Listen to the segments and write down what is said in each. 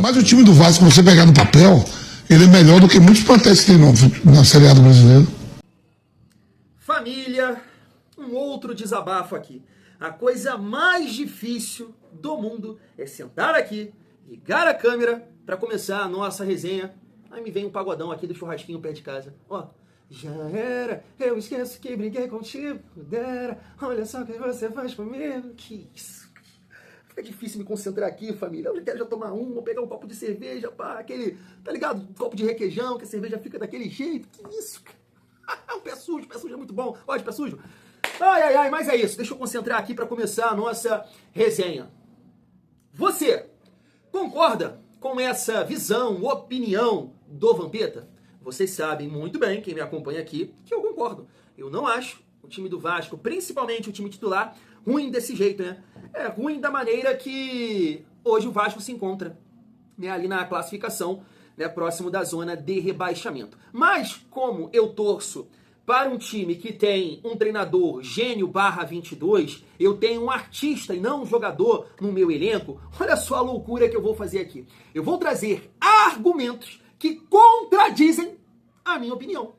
Mas o time do Vasco, se você pegar no papel, ele é melhor do que muitos plantéis que tem na Série A do Brasileiro. Família, um outro desabafo aqui. A coisa mais difícil do mundo é sentar aqui, ligar a câmera para começar a nossa resenha. Aí me vem um pagodão aqui do churrasquinho perto de casa. Ó, já era, eu esqueço que briguei contigo, dera, olha só o que você faz comigo. Que isso. Fica difícil me concentrar aqui, família. Eu quero já tomar um, ou pegar um copo de cerveja, pá, aquele, tá ligado? Um copo de requeijão, que a cerveja fica daquele jeito. Que isso, cara? O pé sujo é muito bom. Ó, de pé sujo. Ai, mas é isso. Deixa eu concentrar aqui para começar a nossa resenha. Você concorda com essa visão, opinião do Vampeta? Vocês sabem muito bem, quem me acompanha aqui, que eu concordo. Eu não acho o time do Vasco, principalmente o time titular, ruim desse jeito, né? É ruim da maneira que hoje o Vasco se encontra, né, ali na classificação, né, próximo da zona de rebaixamento. Mas como eu torço para um time que tem um treinador gênio /22, eu tenho um artista e não um jogador no meu elenco, olha só a loucura que eu vou fazer aqui. Eu vou trazer argumentos que contradizem a minha opinião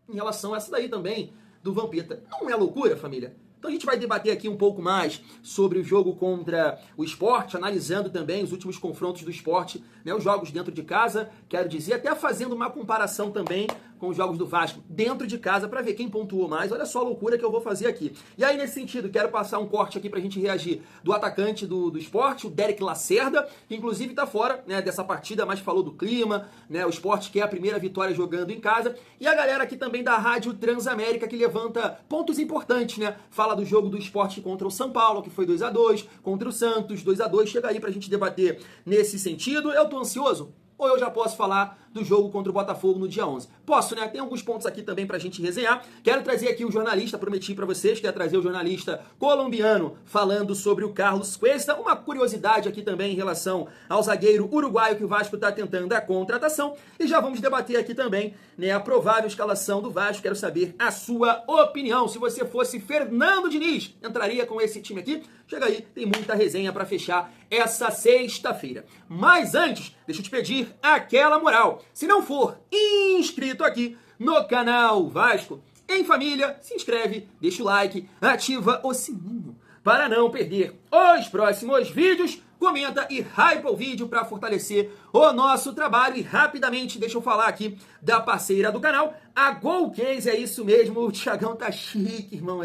em relação a essa daí também do Vampeta. Não é loucura, família? Então a gente vai debater aqui um pouco mais sobre o jogo contra o Sport, analisando também os últimos confrontos do Sport, né, os jogos dentro de casa, quero dizer, até fazendo uma comparação também com os jogos do Vasco dentro de casa para ver quem pontuou mais. Olha só a loucura que eu vou fazer aqui. E aí, nesse sentido, quero passar um corte aqui pra gente reagir do atacante do Sport, o Derek Lacerda, que inclusive tá fora, né, dessa partida, mas falou do clima, né, o Sport quer a primeira vitória jogando em casa. E a galera aqui também da Rádio Transamérica, que levanta pontos importantes, né? Fala do jogo do Sport contra o São Paulo, que foi 2-2, contra o Santos, 2-2. Chega aí pra gente debater nesse sentido. Eu tô ansioso? Ou eu já posso falar do jogo contra o Botafogo no dia 11? Posso, né? Tem alguns pontos aqui também pra gente resenhar. Quero trazer aqui o jornalista, prometi pra vocês, quero trazer o jornalista colombiano falando sobre o Carlos Cuesta. Uma curiosidade aqui também em relação ao zagueiro uruguaio que o Vasco tá tentando a contratação. E já vamos debater aqui também, né, a provável escalação do Vasco. Quero saber a sua opinião. Se você fosse Fernando Diniz, entraria com esse time aqui? Chega aí, tem muita resenha pra fechar essa sexta-feira. Mas antes, deixa eu te pedir aquela moral. Se não for inscrito aqui no canal Vasco em Família, se inscreve, deixa o like, ativa o sininho para não perder os próximos vídeos. Comenta e hypa o vídeo para fortalecer o nosso trabalho. E rapidamente, deixa eu falar aqui da parceira do canal, a Golcase. É isso mesmo, o Thiagão tá chique, irmão.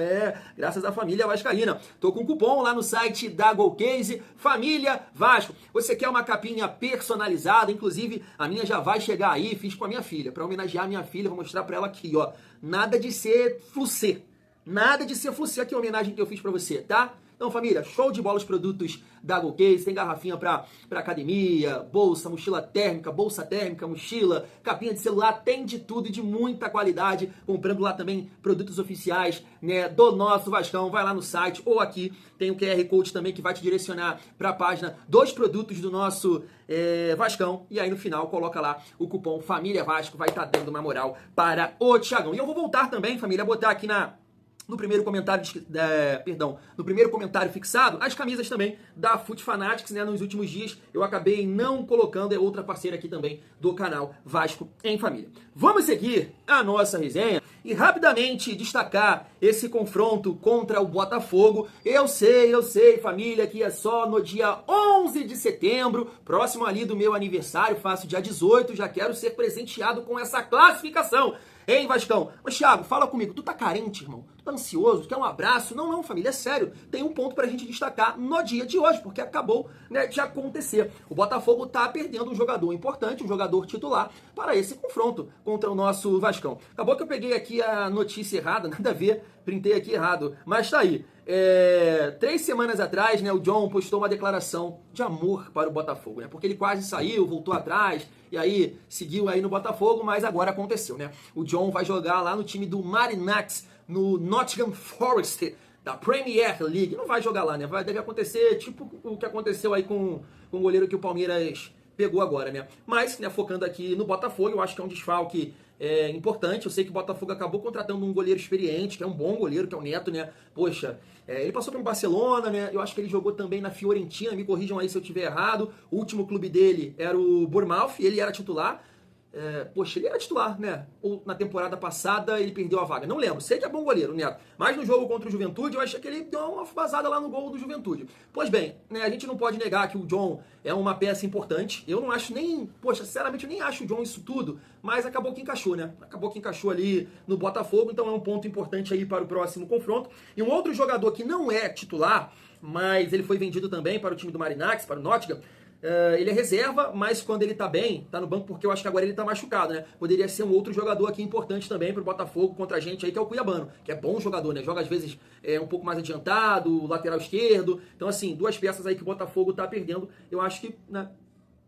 Graças à família vascaína. Tô com cupom lá no site da Golcase, Família Vasco. Você quer uma capinha personalizada? Inclusive, a minha já vai chegar aí, fiz com a minha filha. Para homenagear a minha filha, vou mostrar para ela aqui, ó. Nada de ser flucê. Nada de ser flucê aqui, a homenagem que eu fiz para você, tá? Então, família, show de bola os produtos da Golcase. Tem garrafinha pra academia, bolsa, mochila térmica, bolsa térmica, mochila, capinha de celular, tem de tudo e de muita qualidade. Comprando lá também produtos oficiais, né, do nosso Vascão. Vai lá no site ou aqui tem o QR Code também que vai te direcionar para a página dos produtos do nosso Vascão. E aí no final coloca lá o cupom Família Vasco, vai estar dando uma moral para o Thiagão. E eu vou voltar também, família, a botar aqui no primeiro comentário, no primeiro comentário fixado, as camisas também da Foot Fanatics, né? Nos últimos dias eu acabei não colocando, é outra parceira aqui também do canal Vasco em Família. Vamos seguir a nossa resenha e rapidamente destacar esse confronto contra o Botafogo. Eu sei, família, que é só no dia 11 de setembro, próximo ali do meu aniversário, faço dia 18, já quero ser presenteado com essa classificação. Hein, Vascão? Mas, Thiago, fala comigo. Tu tá carente, irmão? Tu tá ansioso? Tu quer um abraço? Não, família, é sério. Tem um ponto pra gente destacar no dia de hoje, porque acabou, né, de acontecer. O Botafogo tá perdendo um jogador importante, um jogador titular, para esse confronto contra o nosso Vascão. Acabou que eu peguei aqui a notícia errada, nada a ver, printei aqui errado, mas tá aí. 3 semanas atrás, né, o John postou uma declaração de amor para o Botafogo, né? Porque ele quase saiu, voltou atrás, e aí seguiu aí no Botafogo, mas agora aconteceu, né? O John vai jogar lá no time do Marinax, no Nottingham Forest, da Premier League. Não vai jogar lá, né? Deve acontecer tipo o que aconteceu aí com o goleiro que o Palmeiras pegou agora, né? Mas, né, focando aqui no Botafogo, eu acho que é um desfalque importante. Eu sei que o Botafogo acabou contratando um goleiro experiente, que é um bom goleiro, que é o Neto, né? Poxa, ele passou pelo Barcelona, né? Eu acho que ele jogou também na Fiorentina, me corrijam aí se eu estiver errado. O último clube dele era o Bournemouth, e ele era titular. Poxa, ele era titular, né? Ou na temporada passada ele perdeu a vaga. Não lembro. Sei que é bom goleiro, Neto. Mas no jogo contra o Juventude, eu achei que ele deu uma vazada lá no gol do Juventude. Pois bem, né, a gente não pode negar que o John é uma peça importante. Eu não acho nem... Poxa, sinceramente, eu nem acho o John isso tudo. Mas acabou que encaixou, né? Acabou que encaixou ali no Botafogo. Então é um ponto importante aí para o próximo confronto. E um outro jogador que não é titular, mas ele foi vendido também para o time do Marinax, para o Nottingham. Ele é reserva, mas quando ele tá bem, tá no banco porque eu acho que agora ele tá machucado, né? Poderia ser um outro jogador aqui importante também pro Botafogo contra a gente aí, que é o Cuiabano, que é bom jogador, né? Joga às vezes um pouco mais adiantado, lateral esquerdo. Então, assim, duas peças aí que o Botafogo tá perdendo. Eu acho que, né,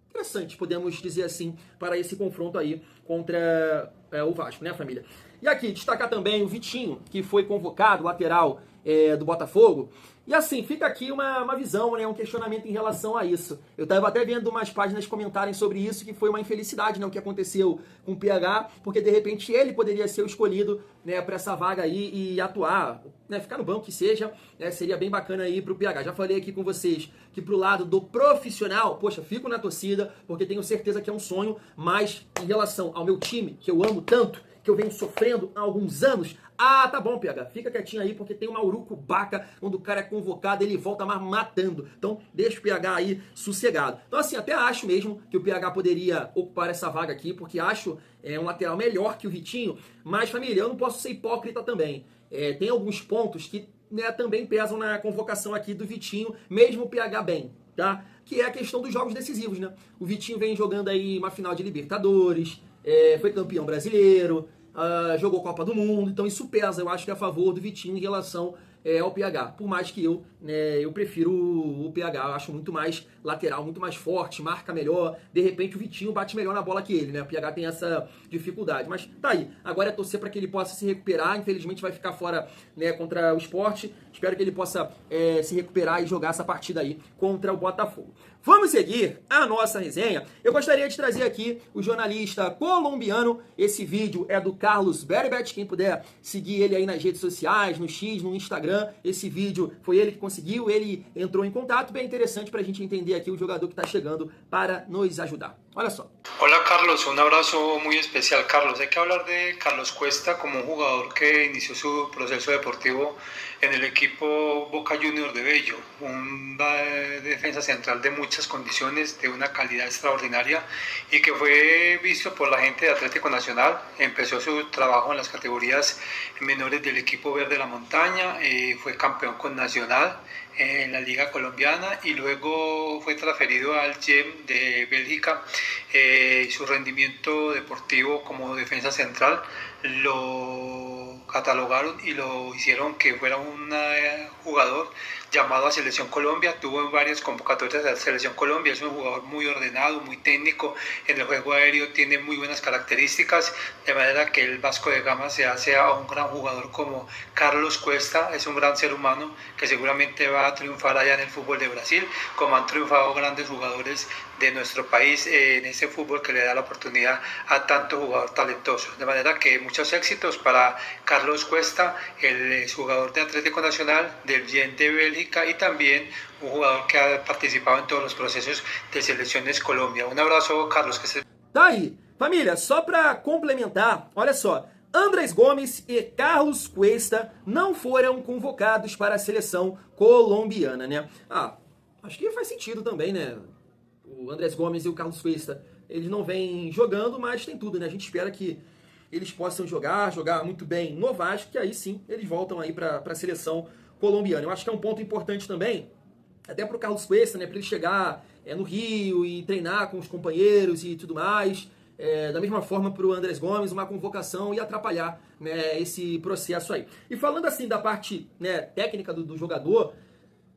interessante, podemos dizer assim, para esse confronto aí contra o Vasco, né, família? E aqui, destacar também o Vitinho, que foi convocado, lateral do Botafogo. E assim, fica aqui uma visão, né, um questionamento em relação a isso. Eu estava até vendo umas páginas comentarem sobre isso, que foi uma infelicidade, né, o que aconteceu com o PH, porque de repente ele poderia ser o escolhido, né, para essa vaga aí e atuar, né, ficar no banco que seja, né, seria bem bacana aí pro PH. Já falei aqui com vocês que pro lado do profissional, poxa, fico na torcida, porque tenho certeza que é um sonho, mas em relação ao meu time, que eu amo tanto, que eu venho sofrendo há alguns anos, tá bom, PH, fica quietinho aí, porque tem o Mauro Baca, quando o cara é convocado, ele volta mais matando. Então, deixa o PH aí sossegado. Então, assim, até acho mesmo que o PH poderia ocupar essa vaga aqui, porque acho um lateral melhor que o Vitinho, mas, família, eu não posso ser hipócrita também. Tem alguns pontos que, né, também pesam na convocação aqui do Vitinho, mesmo o PH bem, tá? Que é a questão dos jogos decisivos, né? O Vitinho vem jogando aí uma final de Libertadores, foi campeão brasileiro, jogou Copa do Mundo, então isso pesa, eu acho que é a favor do Vitinho em relação ao PH, por mais que eu prefiro o PH, eu acho muito mais lateral, muito mais forte, marca melhor, de repente o Vitinho bate melhor na bola que ele, né? O PH tem essa dificuldade, mas tá aí, agora é torcer para que ele possa se recuperar, infelizmente vai ficar fora, né, contra o Sport, espero que ele possa se recuperar e jogar essa partida aí contra o Botafogo. Vamos seguir a nossa resenha. Eu gostaria de trazer aqui o jornalista colombiano. Esse vídeo é do Carlos Berbet. Quem puder seguir ele aí nas redes sociais, no X, no Instagram. Esse vídeo foi ele que conseguiu, ele entrou em contato. Bem interessante para a gente entender aqui o jogador que está chegando para nos ajudar. Olha só. Hola Carlos, un abrazo muy especial. Carlos, hay que hablar de Carlos Cuesta como un jugador que inició su proceso deportivo en el equipo Boca Juniors de Bello, una defensa central de muchas condiciones, de una calidad extraordinaria y que fue visto por la gente de Atlético Nacional. Empezó su trabajo en las categorías menores del equipo Verde de la Montaña, fue campeón con Nacional en la Liga Colombiana y luego fue transferido al GEM de Bélgica. Su rendimiento deportivo como defensa central lo catalogaron y lo hicieron que fuera un jugador llamado a Selección Colombia, tuvo varias convocatorias de la Selección Colombia, es un jugador muy ordenado, muy técnico, en el juego aéreo tiene muy buenas características, de manera que el Vasco de Gama se hace a un gran jugador como Carlos Cuesta, es un gran ser humano que seguramente va a triunfar allá en el fútbol de Brasil, como han triunfado grandes jugadores de nuestro país en ese fútbol que le da la oportunidad a tanto jugador talentoso. De manera que muchos éxitos para Carlos Cuesta, el jugador de Atlético Nacional, del Gent de Bélgica y también un jugador que ha participado en todos los procesos de selecciones Colombia. Un abrazo, Carlos. Que se... Tá aí. Família, só para complementar, olha só. Andrés Gomes e Carlos Cuesta não foram convocados para a seleção colombiana, né? Acho que faz sentido também, né? O Andrés Gomes e o Carlos Cuesta, eles não vêm jogando, mas tem tudo, né? A gente espera que eles possam jogar muito bem no Vasco, que aí sim eles voltam aí para a seleção colombiana. Eu acho que é um ponto importante também, até para o Carlos Cuesta, né? Para ele chegar no Rio e treinar com os companheiros e tudo mais. Da mesma forma para o Andrés Gomes, uma convocação e atrapalhar, né, esse processo aí. E falando assim da parte, né, técnica do jogador,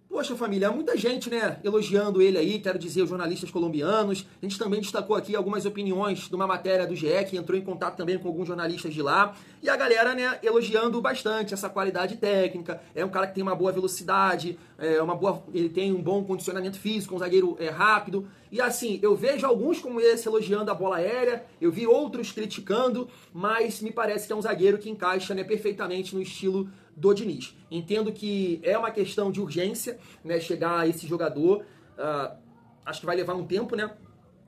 poxa, família, há muita gente, né, elogiando ele aí, quero dizer, os jornalistas colombianos. A gente também destacou aqui algumas opiniões de uma matéria do GE, que entrou em contato também com alguns jornalistas de lá. E a galera, né, elogiando bastante essa qualidade técnica. É um cara que tem uma boa velocidade, ele tem um bom condicionamento físico, um zagueiro rápido. E assim, eu vejo alguns como esse elogiando a bola aérea, eu vi outros criticando, mas me parece que é um zagueiro que encaixa, né, perfeitamente no estilo do Diniz. Entendo que é uma questão de urgência, né, chegar a esse jogador. Acho que vai levar um tempo, né,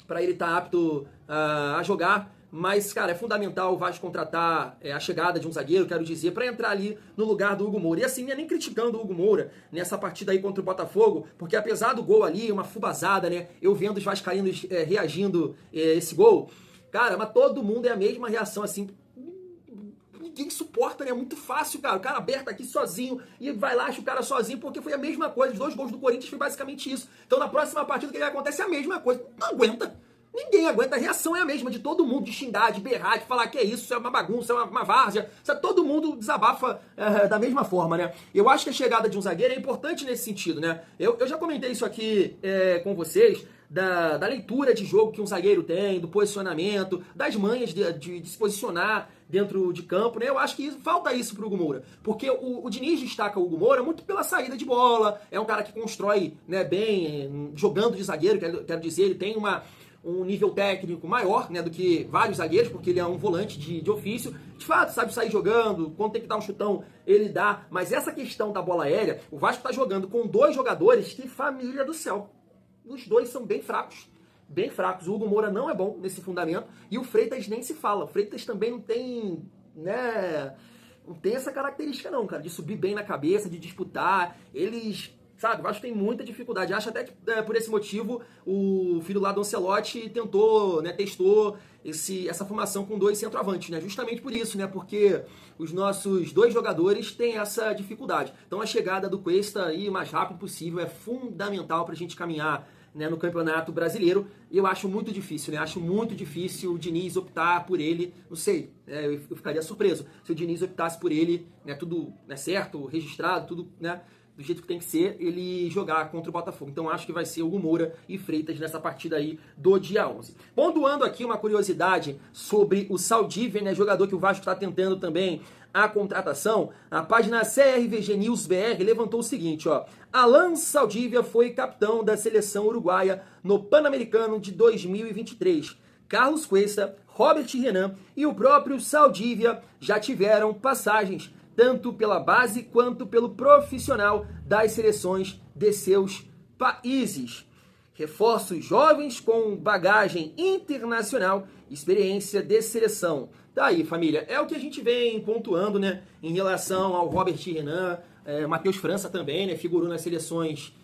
para ele estar apto a jogar. Mas, cara, é fundamental o Vasco contratar a chegada de um zagueiro, quero dizer, para entrar ali no lugar do Hugo Moura. E assim, não é nem criticando o Hugo Moura nessa partida aí contra o Botafogo, porque apesar do gol ali, uma fubazada, né? Eu vendo os vascaínos reagindo esse gol, cara, mas todo mundo é a mesma reação, assim. Ninguém suporta, né? É muito fácil, cara. O cara aberto aqui sozinho e vai lá, acha o cara sozinho, porque foi a mesma coisa. Os 2 gols do Corinthians foi basicamente isso. Então, na próxima partida, o que acontece é a mesma coisa. Não aguenta. Ninguém aguenta, a reação é a mesma de todo mundo, de xingar, de berrar, de falar que é isso é uma bagunça, é uma várzea. Todo mundo desabafa da mesma forma, né? Eu acho que a chegada de um zagueiro é importante nesse sentido, né? Eu já comentei isso aqui com vocês, da leitura de jogo que um zagueiro tem, do posicionamento, das manhas de se posicionar dentro de campo, né? Eu acho que falta isso pro Hugo Moura, porque o Diniz destaca o Hugo Moura muito pela saída de bola, é um cara que constrói, né, bem, jogando de zagueiro, quero dizer, ele tem um nível técnico maior, né, do que vários zagueiros, porque ele é um volante de ofício. De fato, sabe sair jogando, quando tem que dar um chutão, ele dá. Mas essa questão da bola aérea, o Vasco tá jogando com 2 jogadores que, família do céu, os 2 são bem fracos. Bem fracos. O Hugo Moura não é bom nesse fundamento e o Freitas nem se fala. O Freitas também não tem, né, não tem essa característica não, cara, de subir bem na cabeça, de disputar. Eles... Sabe, o Vasco tem muita dificuldade. Acho até que por esse motivo o filho lá do Ancelotti tentou, né, testou essa formação com 2 centroavantes, né? Justamente por isso, né? Porque os nossos 2 jogadores têm essa dificuldade. Então a chegada do Cuesta aí o mais rápido possível é fundamental para a gente caminhar, né, no Campeonato Brasileiro. E eu acho muito difícil, né? Acho muito difícil o Diniz optar por ele. Não sei, eu ficaria surpreso se o Diniz optasse por ele, né? Tudo, né, certo, registrado, tudo, né, do jeito que tem que ser, ele jogar contra o Botafogo. Então acho que vai ser Hugo Moura e Freitas nessa partida aí do dia 11. Pontuando aqui uma curiosidade sobre o Saldívia, né, jogador que o Vasco está tentando também a contratação, a página CRVG News BR levantou o seguinte, ó: Alan Saldívia foi capitão da seleção uruguaia no Pan-Americano de 2023. Carlos Cuesta, Robert Renan e o próprio Saldívia já tiveram passagens tanto pela base quanto pelo profissional das seleções de seus países. Reforços jovens com bagagem internacional, experiência de seleção. Tá aí, família, é o que a gente vem pontuando, né, em relação ao Robert Renan, Matheus França também, né, figurou nas seleções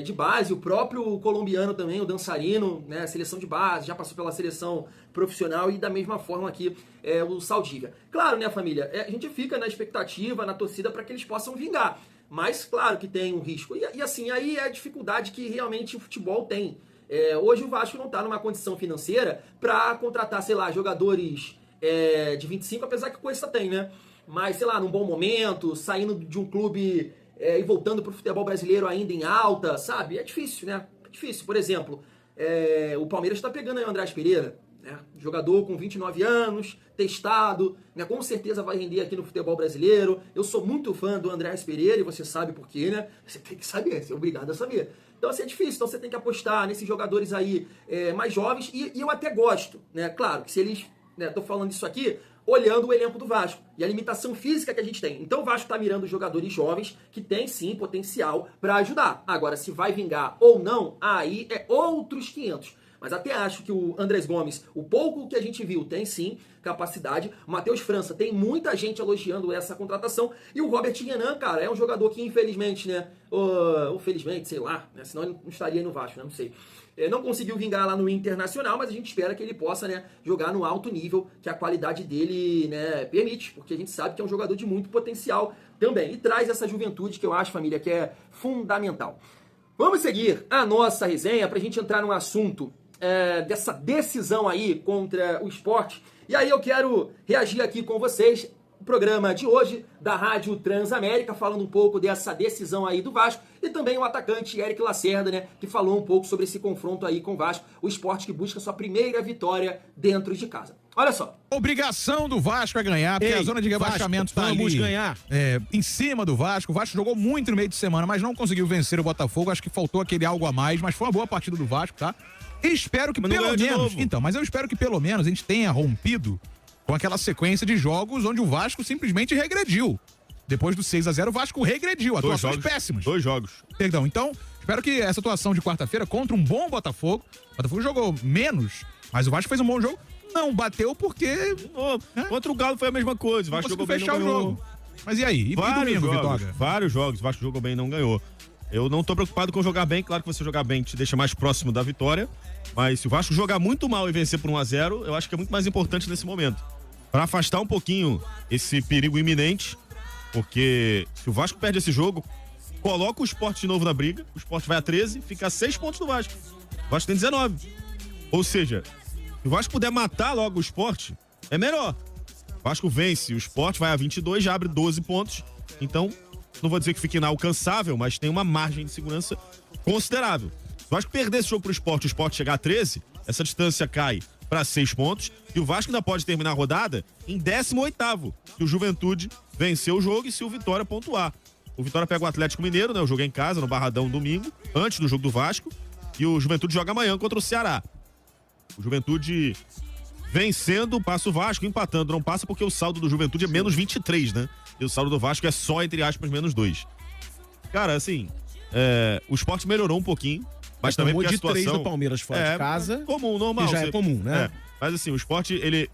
de base, o próprio colombiano também, o dançarino, né, seleção de base, já passou pela seleção profissional, e da mesma forma aqui o Saldívia. Claro, né, família, a gente fica na expectativa, na torcida para que eles possam vingar, mas claro que tem um risco, e assim, aí é a dificuldade que realmente o futebol tem. Hoje o Vasco não está numa condição financeira para contratar, sei lá, jogadores de 25, apesar que o Cuesta tem, né, mas sei lá, num bom momento, saindo de um clube e voltando para o futebol brasileiro ainda em alta, sabe? É difícil, né? É difícil. Por exemplo, o Palmeiras está pegando aí o Andrés Pereira, né? Jogador com 29 anos, testado, né? Com certeza vai render aqui no futebol brasileiro. Eu sou muito fã do Andrés Pereira e você sabe por quê, né? Você tem que saber, você é obrigado a saber. Então, assim, é difícil. Então, você tem que apostar nesses jogadores aí mais jovens, e eu até gosto, né? Claro que se eles... Tô falando isso aqui olhando o elenco do Vasco e a limitação física que a gente tem. Então o Vasco está mirando jogadores jovens que tem sim potencial para ajudar. Agora, se vai vingar ou não, aí é outros 500. Mas até acho que o Andrés Gomes, o pouco que a gente viu, tem sim capacidade. O Matheus França, tem muita gente elogiando essa contratação. E o Robert Renan, cara, é um jogador que infelizmente, né, ou felizmente, sei lá, né, senão ele não estaria no Vasco, né, não sei. Não conseguiu vingar lá no Internacional, mas a gente espera que ele possa, né, jogar no alto nível que a qualidade dele, né, permite, porque a gente sabe que é um jogador de muito potencial também. E traz essa juventude que eu acho, família, que é fundamental. Vamos seguir a nossa resenha para a gente entrar num assunto dessa decisão aí contra o Sport. E aí eu quero reagir aqui com vocês o programa de hoje da Rádio Transamérica, falando um pouco dessa decisão aí do Vasco, e também o atacante Eric Lacerda, né, que falou um pouco sobre esse confronto aí com o Vasco, o Sport que busca sua primeira vitória dentro de casa. Olha só. Obrigação do Vasco é ganhar, porque a zona de rebaixamento tá ali ganhar. Em cima do Vasco. O Vasco jogou muito no meio de semana, mas não conseguiu vencer o Botafogo. Acho que faltou aquele algo a mais, mas foi uma boa partida do Vasco, tá? Espero que Mas não pelo ganhou de menos... novo. Então, mas eu espero que pelo menos a gente tenha rompido com aquela sequência de jogos onde o Vasco simplesmente regrediu. Depois do 6-0, o Vasco regrediu. Atuações péssimas. 2 jogos. Perdão, então, espero que essa atuação de quarta-feira contra um bom Botafogo, o Botafogo jogou menos, mas o Vasco fez um bom jogo, não bateu porque... Contra o Galo foi a mesma coisa, o Vasco jogou bem e não ganhou. Mas e aí? E domingo, Vitória? Vários jogos, o Vasco jogou bem e não ganhou. Eu não tô preocupado com jogar bem, claro que você jogar bem te deixa mais próximo da vitória, mas se o Vasco jogar muito mal e vencer por 1-0, eu acho que é muito mais importante nesse momento. Pra afastar um pouquinho esse perigo iminente, porque se o Vasco perde esse jogo, coloca o Sport de novo na briga, o Sport vai a 13, fica a 6 pontos do Vasco. O Vasco tem 19. Ou seja, se o Vasco puder matar logo o Sport, é melhor. O Vasco vence, o Sport vai a 22, já abre 12 pontos. Então, não vou dizer que fique inalcançável, mas tem uma margem de segurança considerável. Se o Vasco perder esse jogo pro Sport e o Sport chegar a 13, essa distância cai para 6 pontos. E o Vasco ainda pode terminar a rodada em 18º, se o Juventude vencer o jogo e se o Vitória pontuar. O Vitória pega o Atlético Mineiro, né? O jogo é em casa, no Barradão, domingo, antes do jogo do Vasco. E o Juventude joga amanhã contra o Ceará. O Juventude vencendo, passa o Vasco, empatando não passa porque o saldo do Juventude é menos 23, né? E o saldo do Vasco é só, entre aspas, menos 2. Cara, assim, o Sport melhorou um pouquinho, mas também porque a situação... de 3 do Palmeiras fora de casa. Comum, normal. Que já é comum, né? Mas assim, o Sport, ele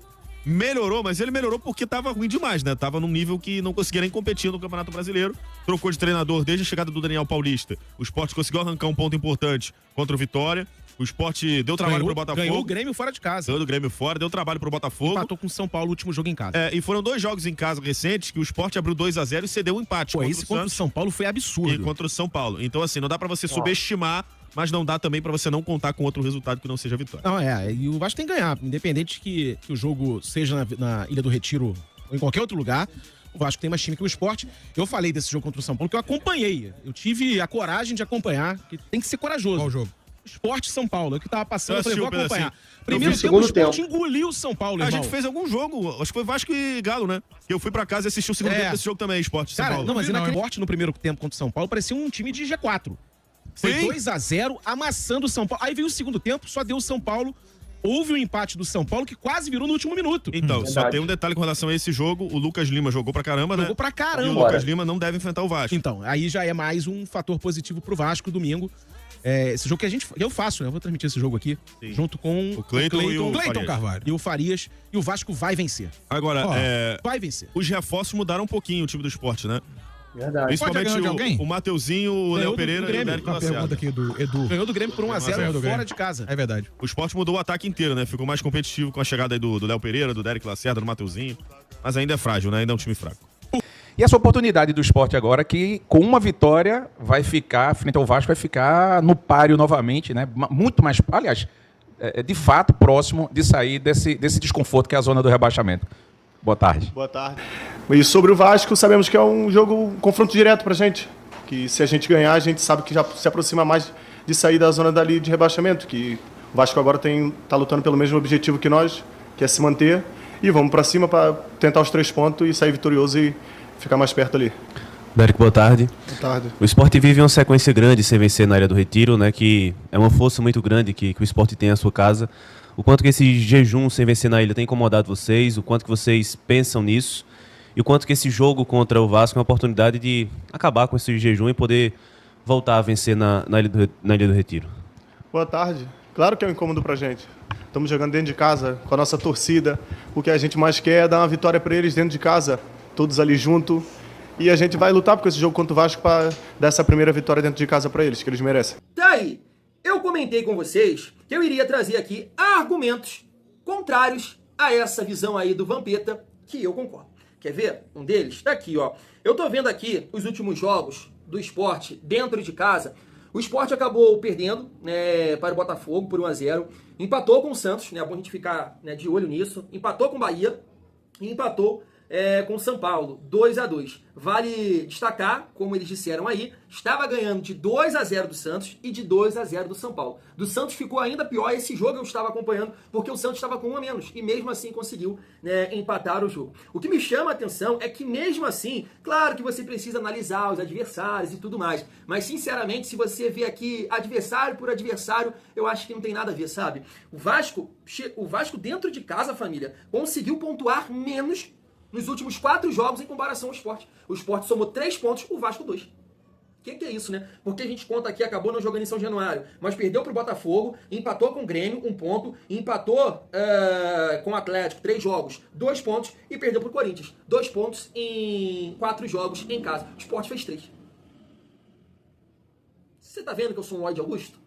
melhorou, mas ele melhorou porque tava ruim demais, né? Tava num nível que não conseguia nem competir no Campeonato Brasileiro. Trocou de treinador desde a chegada do Daniel Paulista. O Sport conseguiu arrancar um ponto importante contra o Vitória. O Sport deu trabalho pro Botafogo. Ganhou o Grêmio fora de casa. Ganhou do Grêmio fora, deu trabalho pro Botafogo. Empatou com o São Paulo, o último jogo em casa. E foram 2 jogos em casa recentes que o Sport abriu 2-0 e cedeu um empate. Pô, esse contra o São Paulo foi absurdo. E contra o São Paulo. Então, assim, não dá pra você subestimar, mas não dá também pra você não contar com outro resultado que não seja a vitória. Não, e o Vasco tem que ganhar. Independente que o jogo seja na Ilha do Retiro ou em qualquer outro lugar, o Vasco tem mais time que o Sport. Eu falei desse jogo contra o São Paulo que eu acompanhei. Eu tive a coragem de acompanhar, que tem que ser corajoso. Qual jogo? Sport São Paulo, é o que tava passando, eu falei, vou acompanhar. Assim. Primeiro tempo, o Sport engoliu o São Paulo, irmão. A gente fez algum jogo, acho que foi Vasco e Galo, né? Eu fui pra casa e assisti o segundo tempo desse jogo também, Sport São Paulo. Não, mas naquele Sport no primeiro tempo contra o São Paulo parecia um time de G4. Foi 2-0, amassando o São Paulo. Aí veio o segundo tempo, só deu o São Paulo. Houve um empate do São Paulo que quase virou no último minuto. Então, só tem um detalhe com relação a esse jogo. O Lucas Lima jogou pra caramba, né? Jogou pra caramba. E o Lucas Lima não deve enfrentar o Vasco. Então, aí já é mais um fator positivo pro Vasco domingo. Esse jogo que eu faço, né? Eu vou transmitir esse jogo aqui, junto com o Cleiton e o Cleiton Carvalho. E o Farias. E o Vasco vai vencer. Agora, vai vencer. Os reforços mudaram um pouquinho o time do Sport, né? Verdade. Principalmente o Mateuzinho, o Léo Pereira e o Dérico Lacerda. Aqui do Edu. Ganhou do Grêmio por 1-0 fora de casa. É verdade. O Sport mudou o ataque inteiro, né? Ficou mais competitivo com a chegada aí do Léo Pereira, do Dérico Lacerda, do Mateuzinho. Mas ainda é frágil, né? Ainda é um time fraco. E essa oportunidade do Sport agora, que com uma vitória vai ficar, frente ao Vasco, vai ficar no páreo novamente, né? Muito mais, aliás, de fato, próximo de sair desse desconforto que é a zona do rebaixamento. Boa tarde. Boa tarde. E sobre o Vasco, sabemos que é um jogo, um confronto direto pra gente. Que se a gente ganhar, a gente sabe que já se aproxima mais de sair da zona dali de rebaixamento. Que o Vasco agora tá lutando pelo mesmo objetivo que nós, que é se manter. E vamos pra cima para tentar os 3 pontos e sair vitorioso e ficar mais perto ali. Dérico, boa tarde. Boa tarde. O Sport vive uma sequência grande sem vencer na Ilha do Retiro, né? Que é uma força muito grande que o Sport tem à sua casa. O quanto que esse jejum sem vencer na Ilha tem incomodado vocês, o quanto que vocês pensam nisso e o quanto que esse jogo contra o Vasco é uma oportunidade de acabar com esse jejum e poder voltar a vencer na Ilha do Retiro. Boa tarde. Claro que é um incômodo pra gente. Estamos jogando dentro de casa, com a nossa torcida. O que a gente mais quer é dar uma vitória para eles dentro de casa, todos ali junto. E a gente vai lutar por esse jogo contra o Vasco para dar essa primeira vitória dentro de casa para eles, que eles merecem. Tá aí. Eu comentei com vocês que eu iria trazer aqui argumentos contrários a essa visão aí do Vampeta, que eu concordo. Quer ver? Um deles tá aqui, ó. Eu tô vendo aqui os últimos jogos do Sport dentro de casa. O Sport acabou perdendo, né, para o Botafogo por 1-0. Empatou com o Santos, né? É bom a gente ficar, né, de olho nisso. Empatou com o Bahia e empatou com o São Paulo, 2-2. Vale destacar, como eles disseram aí, estava ganhando de 2-0 do Santos e de 2-0 do São Paulo. Do Santos ficou ainda pior, esse jogo eu estava acompanhando, porque o Santos estava com 1 a menos, e mesmo assim conseguiu, né, empatar o jogo. O que me chama a atenção é que mesmo assim, claro que você precisa analisar os adversários e tudo mais, mas sinceramente, se você vê aqui adversário por adversário, eu acho que não tem nada a ver, sabe? O Vasco dentro de casa, família, conseguiu pontuar menos nos últimos 4 jogos em comparação ao Sport. O Sport somou 3 pontos, o Vasco 2. O que é isso, né? Porque a gente conta aqui, acabou não jogando em São Januário, mas perdeu pro Botafogo, empatou com o Grêmio, 1 ponto, empatou com o Atlético, 3 jogos, 2 pontos, e perdeu pro Corinthians, 2 pontos em 4 jogos em casa. O Sport fez 3. Você tá vendo que eu sou um ódio Augusto?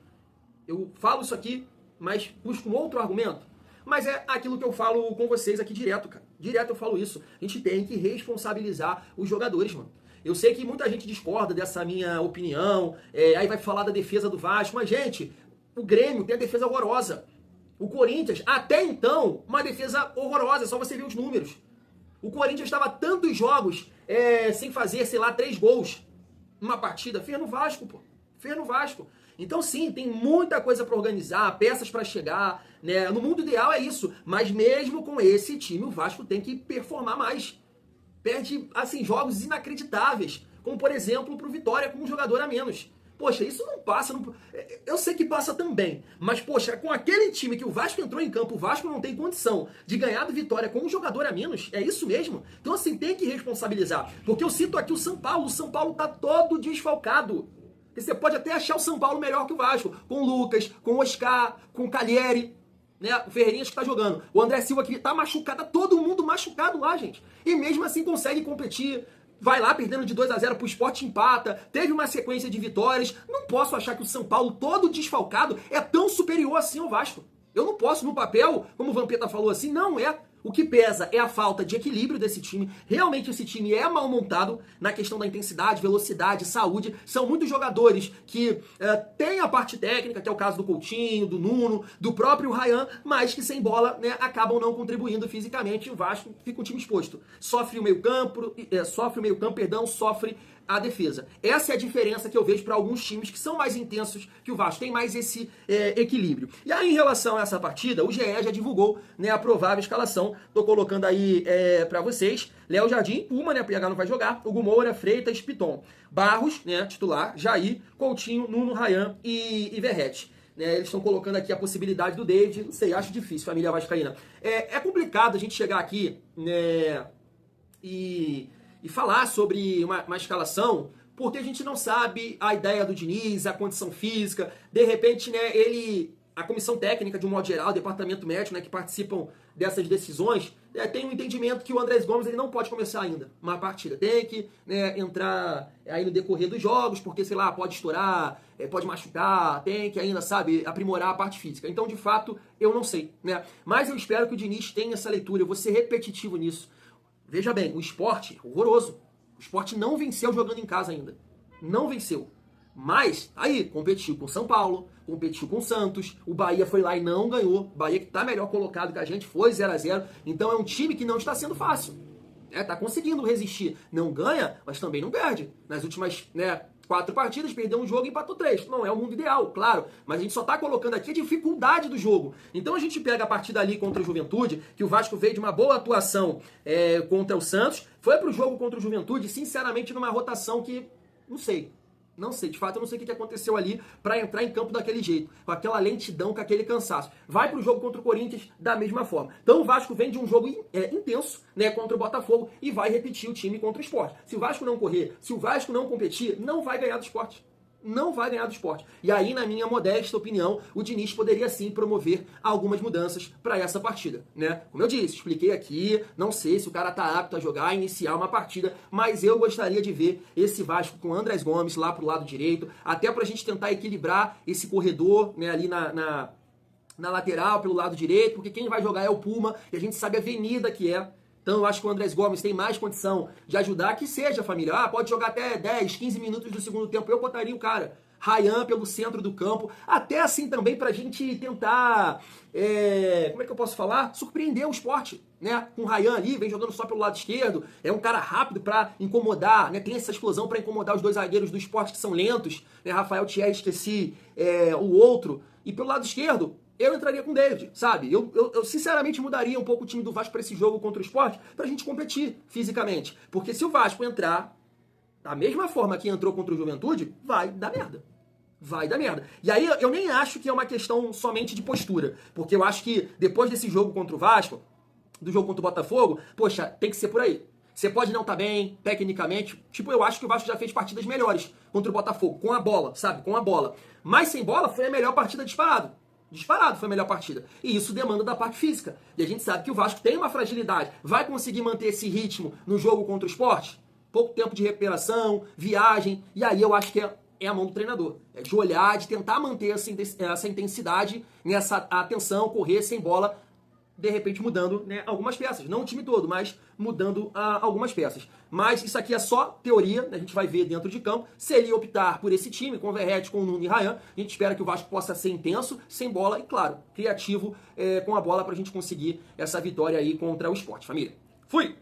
Eu falo isso aqui, mas busco um outro argumento. Mas é aquilo que eu falo com vocês aqui direto, cara. Direto eu falo isso. A gente tem que responsabilizar os jogadores, mano. Eu sei que muita gente discorda dessa minha opinião, aí vai falar da defesa do Vasco, mas, gente, o Grêmio tem a defesa horrorosa. O Corinthians, até então, uma defesa horrorosa, é só você ver os números. O Corinthians estava tantos jogos sem fazer, sei lá, 3 gols numa partida. Fez no Vasco, pô. Fez no Vasco. Então, sim, tem muita coisa para organizar, peças para chegar, né? No mundo ideal é isso. Mas mesmo com esse time, o Vasco tem que performar mais. Perde, assim, jogos inacreditáveis. Como, por exemplo, pro Vitória com um jogador a menos. Poxa, isso não passa. Não... Eu sei que passa também. Mas, poxa, com aquele time que o Vasco entrou em campo, o Vasco não tem condição de ganhar do Vitória com um jogador a menos. É isso mesmo? Então, assim, tem que responsabilizar. Porque eu cito aqui o São Paulo. O São Paulo tá todo desfalcado. Você pode até achar o São Paulo melhor que o Vasco. Com o Lucas, com o Oscar, com o Calheri, né? O Ferreirinhas que tá jogando. O André Silva que tá machucado. Tá todo mundo machucado lá, gente. E mesmo assim consegue competir. Vai lá perdendo de 2-0 pro Sport, empata. Teve uma sequência de vitórias. Não posso achar que o São Paulo, todo desfalcado, é tão superior assim ao Vasco. Eu não posso, no papel, como o Vampeta falou assim, não é. O que pesa é a falta de equilíbrio desse time. Realmente esse time é mal montado na questão da intensidade, velocidade, saúde. São muitos jogadores que têm a parte técnica, que é o caso do Coutinho, do Nuno, do próprio Ryan, mas que sem bola, né, acabam não contribuindo fisicamente. E o Vasco fica um time exposto. Sofre o meio-campo, sofre a defesa. Essa é a diferença que eu vejo para alguns times que são mais intensos que o Vasco, tem mais esse equilíbrio. E aí, em relação a essa partida, o GE já divulgou, né, a provável escalação. Tô colocando aí para vocês. Léo Jardim, Puma, né, PH não vai jogar. Hugo Moura, Freitas, Piton. Barros, né, titular. Jair, Coutinho, Nuno, Ryan e Verrete. Eles estão colocando aqui a possibilidade do David. Não sei, acho difícil, família vascaína. É complicado a gente chegar aqui, né, e falar sobre uma escalação, porque a gente não sabe a ideia do Diniz, a condição física. De repente, né, a comissão técnica, de um modo geral, o departamento médico, né, que participam dessas decisões, tem um entendimento que o Andrés Gomes ele não pode começar ainda uma partida. Tem que, né, entrar aí no decorrer dos jogos, porque, sei lá, pode estourar, pode machucar, tem que ainda, sabe, aprimorar a parte física. Então, de fato, eu não sei, né? Mas eu espero que o Diniz tenha essa leitura, eu vou ser repetitivo nisso. Veja bem, o Sport, horroroso. O Sport não venceu jogando em casa ainda. Não venceu. Mas, aí, competiu com o São Paulo, competiu com o Santos, o Bahia foi lá e não ganhou. O Bahia que tá melhor colocado que a gente, foi 0-0. Então é um time que não está sendo fácil. Tá conseguindo resistir. Não ganha, mas também não perde. Nas últimas, 4 partidas, perdeu um jogo e empatou 3. Não é o mundo ideal, claro. Mas a gente só tá colocando aqui a dificuldade do jogo. Então a gente pega a partida ali contra o Juventude, que o Vasco veio de uma boa atuação contra o Santos, foi pro jogo contra o Juventude, sinceramente, numa rotação que, não sei, de fato eu não sei o que aconteceu ali pra entrar em campo daquele jeito, com aquela lentidão, com aquele cansaço. Vai pro jogo contra o Corinthians da mesma forma. Então o Vasco vem de um jogo intenso, né, contra o Botafogo, e vai repetir o time contra o Sport. Se o Vasco não correr, se o Vasco não competir, não vai ganhar do Sport. Não vai ganhar do Sport. E aí, na minha modesta opinião, o Diniz poderia sim promover algumas mudanças para essa partida, né? Como eu disse, expliquei aqui, não sei se o cara tá apto a jogar, iniciar uma partida, mas eu gostaria de ver esse Vasco com o Andrés Gomes lá pro lado direito, até pra gente tentar equilibrar esse corredor, né, ali na lateral, pelo lado direito, porque quem vai jogar é o Puma, e a gente sabe a avenida que é. Então eu acho que o Andrés Gomes tem mais condição de ajudar, que seja, família. Pode jogar até 10, 15 minutos do segundo tempo, eu botaria o cara. Ryan pelo centro do campo, até assim também pra gente tentar, como é que eu posso falar? Surpreender o Sport, né? Com o Ryan ali, vem jogando só pelo lado esquerdo, é um cara rápido pra incomodar, né? Tem essa explosão pra incomodar os dois zagueiros do Sport que são lentos, né? Rafael Thierry, esqueci o outro, e pelo lado esquerdo, eu entraria com o David, sabe? Eu sinceramente mudaria um pouco o time do Vasco pra esse jogo contra o Sport pra gente competir fisicamente, porque se o Vasco entrar da mesma forma que entrou contra o Juventude, vai dar merda. Vai dar merda. E aí eu nem acho que é uma questão somente de postura, porque eu acho que depois desse jogo contra o Vasco, do jogo contra o Botafogo, poxa, tem que ser por aí. Você pode não estar bem, tecnicamente, tipo, eu acho que o Vasco já fez partidas melhores contra o Botafogo, com a bola, sabe? Com a bola. Mas sem bola foi a melhor partida disparado. Disparado foi a melhor partida. E isso demanda da parte física. E a gente sabe que o Vasco tem uma fragilidade. Vai conseguir manter esse ritmo no jogo contra o Sport? Pouco tempo de recuperação, viagem, e aí eu acho que é a mão do treinador. É de olhar, de tentar manter essa intensidade, nessa atenção, correr sem bola, de repente mudando, né, algumas peças. Não o time todo, mas mudando algumas peças. Mas isso aqui é só teoria, né, a gente vai ver dentro de campo. Se ele optar por esse time, com o Verratti, com o Nuno e Ryan, a gente espera que o Vasco possa ser intenso, sem bola e, claro, criativo com a bola pra gente conseguir essa vitória aí contra o Sport. Família, fui!